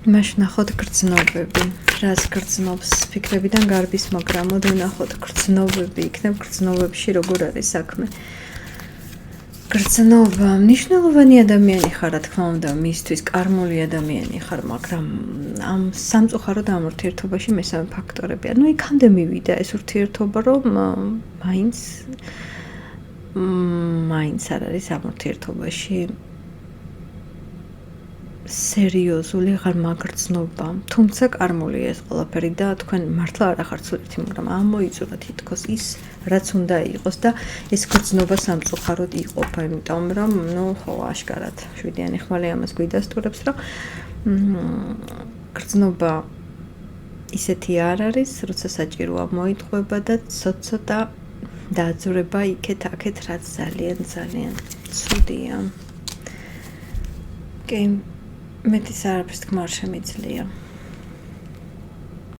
მაშინ ნახოთ გრძნობები, რას გრძნობს ფიქრებიდან გარბის, მაგრამ მოდი ვნახოთ გრძნობები, იქნებ გრძნობებში როგორ არის საქმე. გრძნობა, მნიშვნელოვანი ადამიანი ხარ, რა თქმა უნდა, მისთვის კარმული ადამიანი ხარ, მაგრამ ამ სამწუხაროდ ამ ურთიერთობაში მესამე ფაქტორებია. ნუ იქამდე მივიდა ეს ურთიერთობა, რომ მაინც არ არის ამ ურთიერთობაში სერიოზული აღარ მაგრძნობა, თუმცა კარმულია ეს ყველაფერი და თქვენ მართლა არ ახართ სულითი, მაგრამ ამოიწურა თითქოს ის, რაც უნდა იყოს და ეს გრძნობა სამწუხაროდ იყოფა, იმიტომ რომ, ხო, აშკარად, შვიდიანი ხმალი ამას გვიდასტურებს, რომ გრძნობა ისეთი არ არის, როცა საჭიროა მოიტყვება და ცოტ-ცოტა დაძვრება იქეთ-აქეთ, რაც ძალიან ცუდია. კი, მეტის არაფერს თქმა არ შემიძლია.